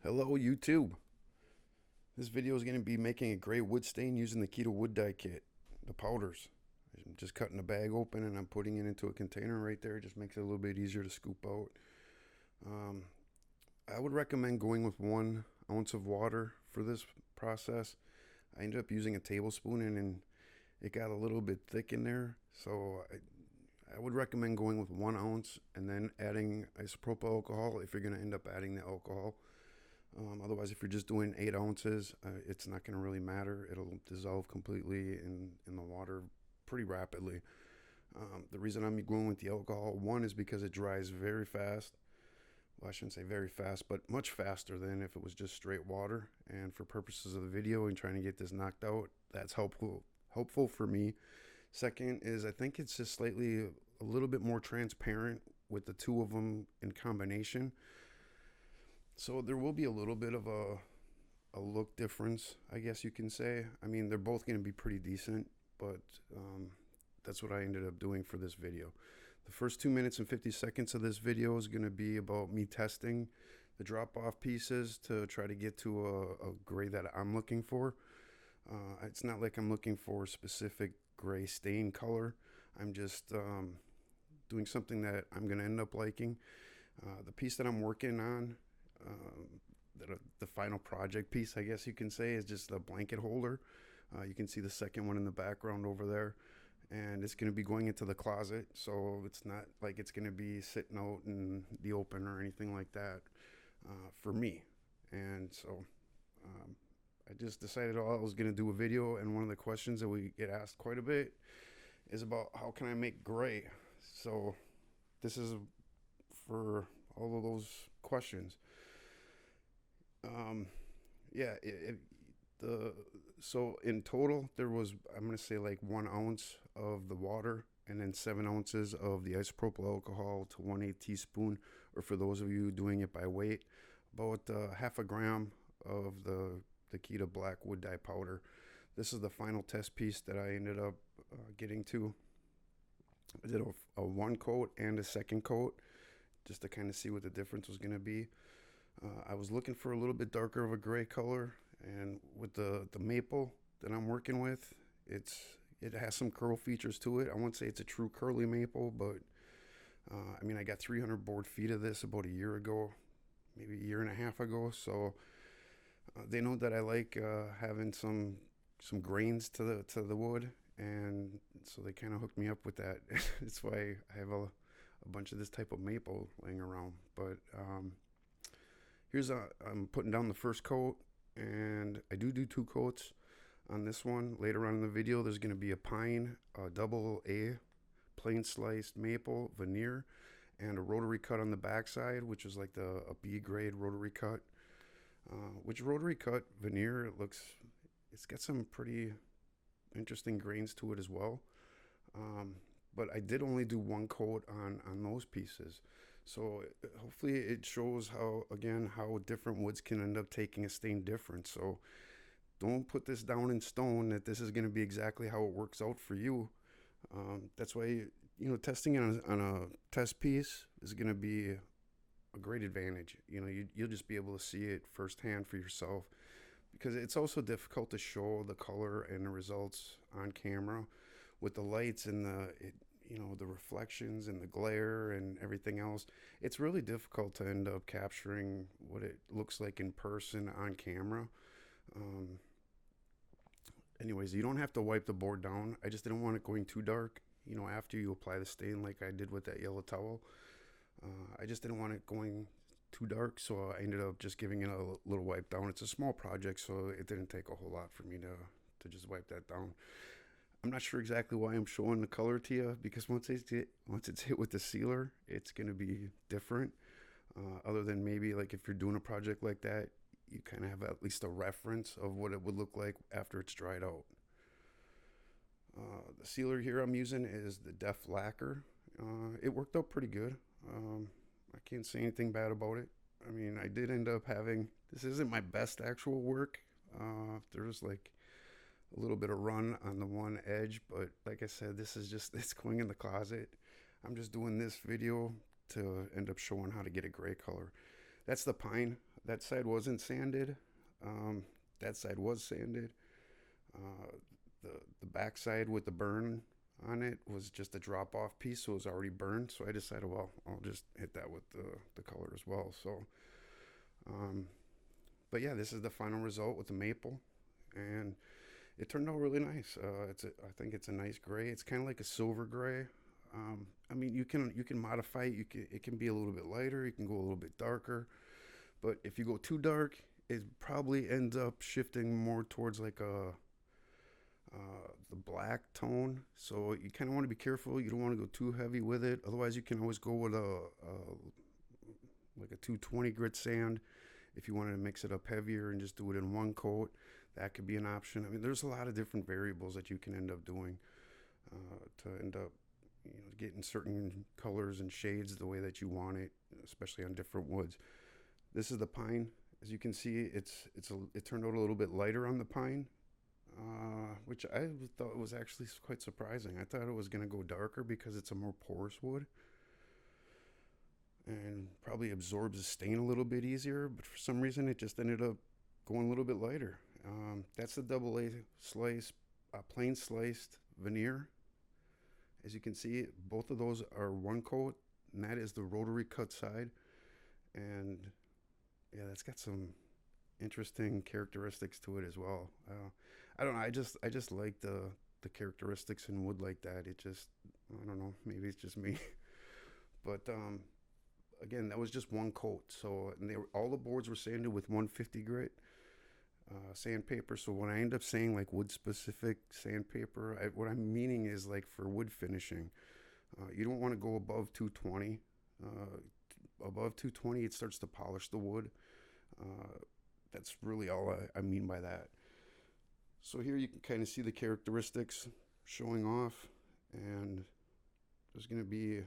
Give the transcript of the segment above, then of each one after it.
Hello YouTube. This video is going to be making a gray wood stain using the Keda wood dye kit, the powders. I'm just cutting the bag open and I'm putting it into a container right there. It just makes it a little bit easier to scoop out. I would recommend going with 1 ounce of water for this process. I ended up using a tablespoon and it got a little bit thick in there. So I would recommend going with 1 ounce and then adding isopropyl alcohol if you're going to end up adding the alcohol. Otherwise, if you're just doing 8 ounces, it's not going to really matter. It'll dissolve completely in the water pretty rapidly. The reason I'm going with the alcohol, one, is because it dries very fast. Well, I shouldn't say very fast, but much faster than if it was just straight water. And for purposes of the video and trying to get this knocked out, that's helpful for me. Second is I think it's just slightly a little bit more transparent with the two of them in combination. So there will be a little bit of a look difference, I guess you can say. I mean, they're both going to be pretty decent, but that's what I ended up doing for this video. The first 2 minutes and 50 seconds of this video is going to be about me testing the drop-off pieces to try to get to a gray that I'm looking for. It's not like I'm looking for a specific gray stain color. I'm just doing something that I'm going to end up liking. The piece that I'm working on, the final project piece, I guess you can say, is just a blanket holder. You can see the second one in the background over there, and it's going to be going into the closet, so it's not like it's going to be sitting out in the open or anything like that for me. And so I just decided I was going to do a video, and one of the questions that we get asked quite a bit is about how can I make gray. So this is for all of those questions. So in total there was, I'm gonna say, like 1 ounce of the water and then 7 ounces of the isopropyl alcohol to 1/8 teaspoon, or for those of you doing it by weight, about half a gram of the Keda black wood dye powder. This is the final test piece that I ended up getting to. I did a one coat and a second coat just to kind of see what the difference was going to be. I was looking for a little bit darker of a gray color, and with the maple that I'm working with, it has some curl features to it. I won't say it's a true curly maple, but I mean, I got 300 board feet of this about a year ago, maybe a year and a half ago. So they know that I like having some grains to the wood, and so they kind of hooked me up with that. That's why I have a bunch of this type of maple laying around. But I'm putting down the first coat, and I do 2 coats on this one. Later on in the video, there's going to be a pine, a double A plain sliced maple veneer, and a rotary cut on the backside, which is like a B grade rotary cut. Which rotary cut veneer, it's got some pretty interesting grains to it as well. But I did only do 1 coat on those pieces. So hopefully it shows how different woods can end up taking a stain different. So don't put this down in stone that this is going to be exactly how it works out for you. That's why, testing it on a test piece is going to be a great advantage. You'll just be able to see it firsthand for yourself, because it's also difficult to show the color and the results on camera with the lights and the reflections and the glare and everything else. It's really difficult to end up capturing what it looks like in person on camera. Anyways, you don't have to wipe the board down. I just didn't want it going too dark, after you apply the stain, like I did with that yellow towel. I just didn't want it going too dark, so I ended up just giving it a little wipe down. It's a small project, so it didn't take a whole lot for me to just wipe that down. I'm not sure exactly why I'm showing the color to you, because once it's hit with the sealer, it's going to be different. Other than maybe like if you're doing a project like that, you kind of have at least a reference of what it would look like after it's dried out. The sealer here I'm using is the Def Lacquer. It worked out pretty good. I can't say anything bad about it. I mean, I did end up having, this isn't my best actual work. There's like a little bit of run on the one edge, but like I said, it's going in the closet. I'm just doing this video to end up showing how to get a gray color. That's the pine that side wasn't sanded. Um, that side was sanded. Uh, the back side with the burn on it was just a drop off piece, so it was already burned. So I decided, well, I'll just hit that with the color as well. So, um, but yeah, this is the final result with the maple, and it turned out really nice. I think it's a nice gray. It's kind of like a silver gray. I mean, you can modify it. It can be a little bit lighter. You can go a little bit darker. But if you go too dark, it probably ends up shifting more towards like the black tone. So you kind of want to be careful. You don't want to go too heavy with it. Otherwise, you can always go with a like a 220 grit sand. If you wanted to mix it up heavier and just do it in one coat, that could be an option. I mean, there's a lot of different variables that you can end up doing to end up, getting certain colors and shades the way that you want it, especially on different woods. This is the pine. As you can see, it turned out a little bit lighter on the pine, which I thought was actually quite surprising. I thought it was going to go darker because it's a more porous wood and probably absorbs the stain a little bit easier. But for some reason, it just ended up going a little bit lighter. That's the double A slice, plain sliced veneer. As you can see, both of those are one coat, and that is the rotary cut side. And yeah, that's got some interesting characteristics to it as well. I don't know. I just like the characteristics in wood like that. It just, I don't know. Maybe it's just me, but again, that was just one coat. So and all the boards were sanded with 150 grit sandpaper. So when I end up saying like wood specific sandpaper, what I'm meaning is like for wood finishing, you don't want to go above 220. Above 220, it starts to polish the wood. That's really all I mean by that. So here you can kind of see the characteristics showing off, and there's going to be a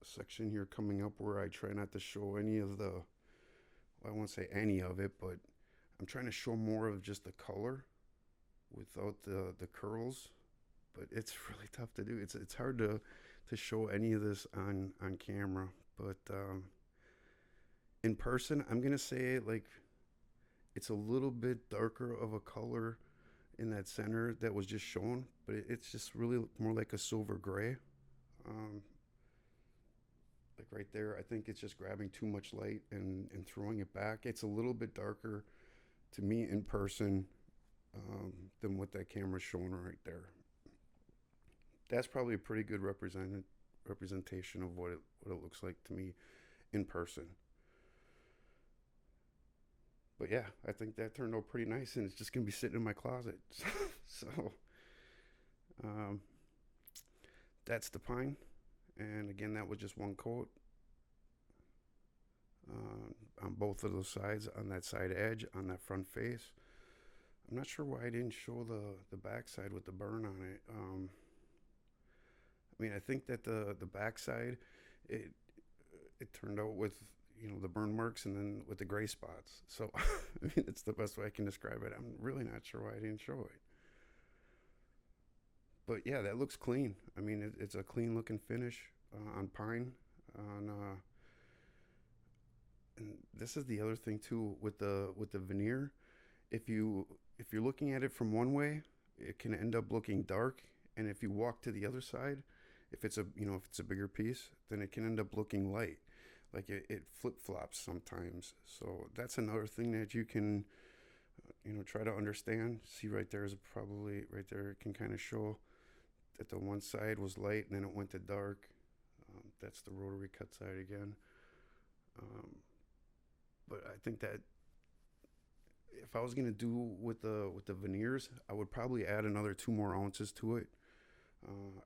section here coming up where I try not to show any of the, well, I won't say any of it, but I'm trying to show more of just the color without the curls. But it's really tough to do. It's hard to show any of this on camera. But in person, I'm gonna say like it's a little bit darker of a color in that center that was just shown, but it's just really more like a silver gray. Like right there, I think it's just grabbing too much light and throwing it back. It's a little bit darker to me in person than what that camera's showing right there. That's probably a pretty good representation of what it looks like to me in person. But yeah, I think that turned out pretty nice, and it's just gonna be sitting in my closet. So um, that's the pine, and again, that was just one coat on both of those sides, on that side edge, on that front face. I'm not sure why I didn't show the back side with the burn on it. I mean, I think that the backside, it it turned out with the burn marks and then with the gray spots. So I mean, it's the best way I can describe it. I'm really not sure why I didn't show it. But yeah, that looks clean. I mean, it's a clean looking finish on pine. On and this is the other thing too with the veneer. If you're looking at it from one way, it can end up looking dark, and if you walk to the other side, if it's a bigger piece, then it can end up looking light. Like it flip flops sometimes. So that's another thing that you can try to understand. See right there is probably right there. It can kind of show that the one side was light and then it went to dark. That's the rotary cut side again. But I think that if I was gonna do with the veneers, I would probably add another 2 more ounces to it.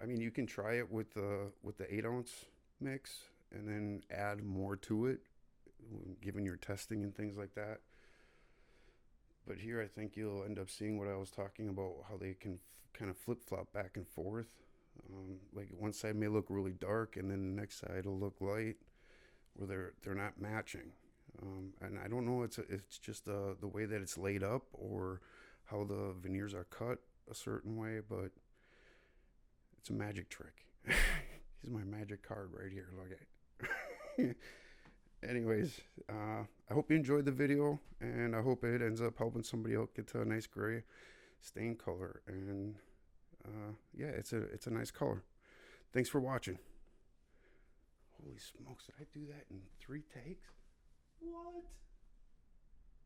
I mean, you can try it with the 8 ounce mix and then add more to it, given your testing and things like that. But here, I think you'll end up seeing what I was talking about, how they can kind of flip flop back and forth. Like one side may look really dark, and then the next side will look light, where they're not matching. And I don't know, it's just the way that it's laid up or how the veneers are cut a certain way, but it's a magic trick. Here's my magic card right here. Look at it. Anyways, I hope you enjoyed the video, and I hope it ends up helping somebody out get to a nice gray stain color. And yeah, it's a nice color. Thanks for watching. Holy smokes, did I do that in 3 takes? What?